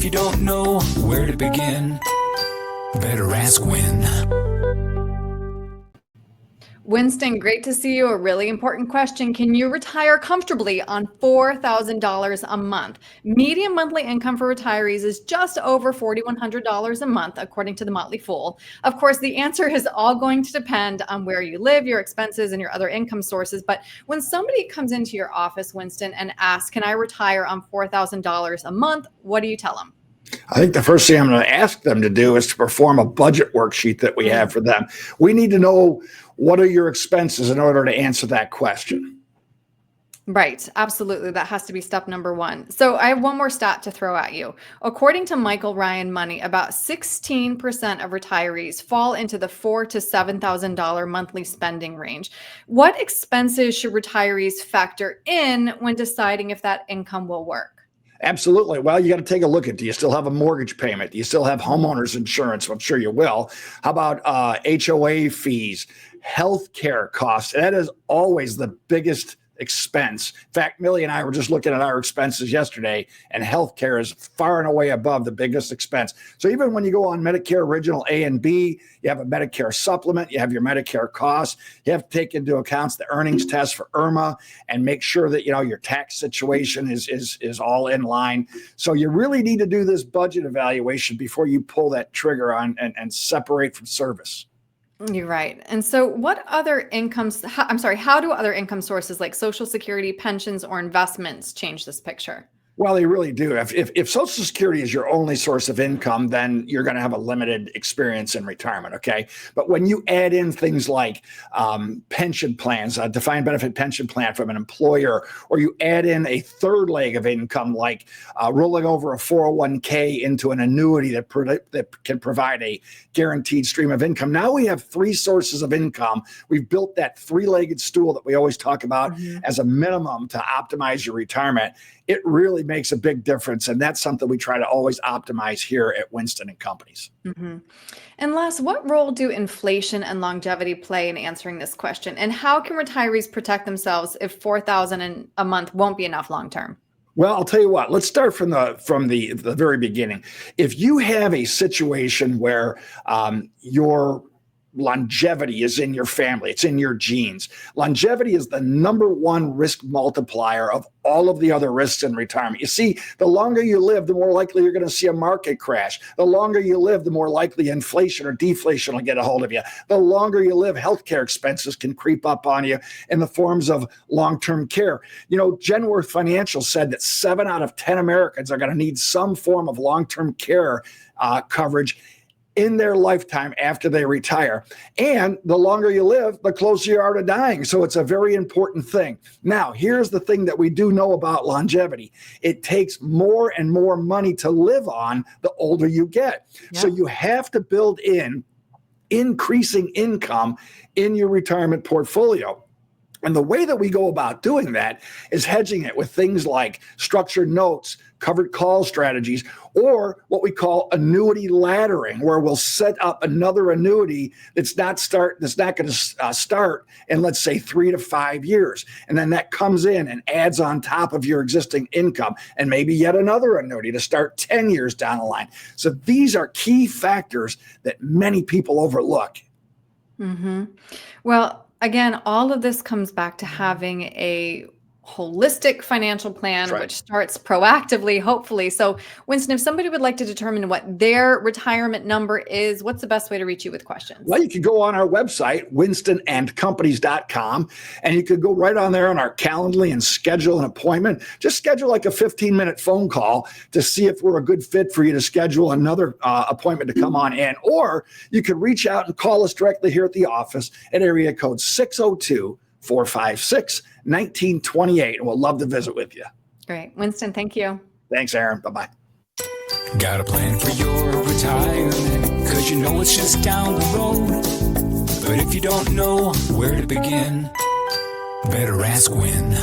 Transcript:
if you don't know where to begin, better ask Win. Winston, great to see you. A really important question. Can you retire comfortably on $4,000 a month? Median monthly income for retirees is just over $4,100 a month, according to the Motley Fool. Of course, the answer is all going to depend on where you live, your expenses, and your other income sources. But when somebody comes into your office, Winston, and asks, can I retire on $4,000 a month? What do you tell them? I think the first thing I'm going to ask them to do is to perform a budget worksheet that we have for them. We need to know, what are your expenses in order to answer that question. Right. Absolutely. That has to be step number one. So I have one more stat to throw at you. According to Michael Ryan Money, about 16% of retirees fall into the $4,000 to $7,000 monthly spending range. What expenses should retirees factor in when deciding if that income will work? Absolutely. Well, you got to take a look at, do you still have a mortgage payment? Do you still have homeowners insurance? I'm sure you will. How about HOA fees, healthcare costs? That is always the biggest expense. In fact, Millie and I were just looking at our expenses yesterday, and healthcare is far and away above the biggest expense. So even when you go on Medicare Original A and B, you have a Medicare supplement, you have your Medicare costs, you have to take into account the earnings test for IRMA and make sure that, your tax situation is all in line. So you really need to do this budget evaluation before you pull that trigger on and separate from service. You're right. And so how do other income sources like Social Security, pensions, or investments change this picture? Well, they really do. If Social Security is your only source of income, then you're going to have a limited experience in retirement, okay? But when you add in things like pension plans, a defined benefit pension plan from an employer, or you add in a third leg of income like rolling over a 401k into an annuity that can provide a guaranteed stream of income, now we have three sources of income. We've built that three-legged stool that we always talk about as a minimum to optimize your retirement. It really makes a big difference. And that's something we try to always optimize here at Winston Companies. Mm-hmm. And last, what role do inflation and longevity play in answering this question? And how can retirees protect themselves if $4,000 a month won't be enough long-term? Well, I'll tell you what, let's start from the very beginning. If you have a situation where your longevity is in your family, it's in your genes. Longevity is the number one risk multiplier of all of the other risks in retirement. You see, the longer you live, the more likely you're going to see a market crash. The longer you live, the more likely inflation or deflation will get a hold of you. The longer you live, healthcare expenses can creep up on you in the forms of long-term care. Genworth Financial said that 7 out of 10 Americans are going to need some form of long-term care coverage in their lifetime after they retire. And the longer you live, the closer you are to dying. So it's a very important thing. Now, here's the thing that we do know about longevity. It takes more and more money to live on the older you get. Yeah. So you have to build in increasing income in your retirement portfolio. And the way that we go about doing that is hedging it with things like structured notes, covered call strategies, or what we call annuity laddering, where we'll set up another annuity that's not going to start in, let's say, 3 to 5 years. And then that comes in and adds on top of your existing income, and maybe yet another annuity to start 10 years down the line. So these are key factors that many people overlook. Mm-hmm. Well, again, all of this comes back to having a holistic financial plan, which starts proactively, hopefully. So, Winston, if somebody would like to determine what their retirement number is, what's the best way to reach you with questions? Well, you can go on our website, winstonandcompanies.com, and you could go right on there on our Calendly and schedule an appointment. Just schedule like a 15-minute phone call to see if we're a good fit for you to schedule another appointment to come on in. Or you could reach out and call us directly here at the office at area code 602-456-1928. And we'll love to visit with you. Great. Winston, thank you. Thanks, Erin. Bye-bye. Got a plan for your retirement, 'cause you know it's just down the road. But if you don't know where to begin, better ask Win.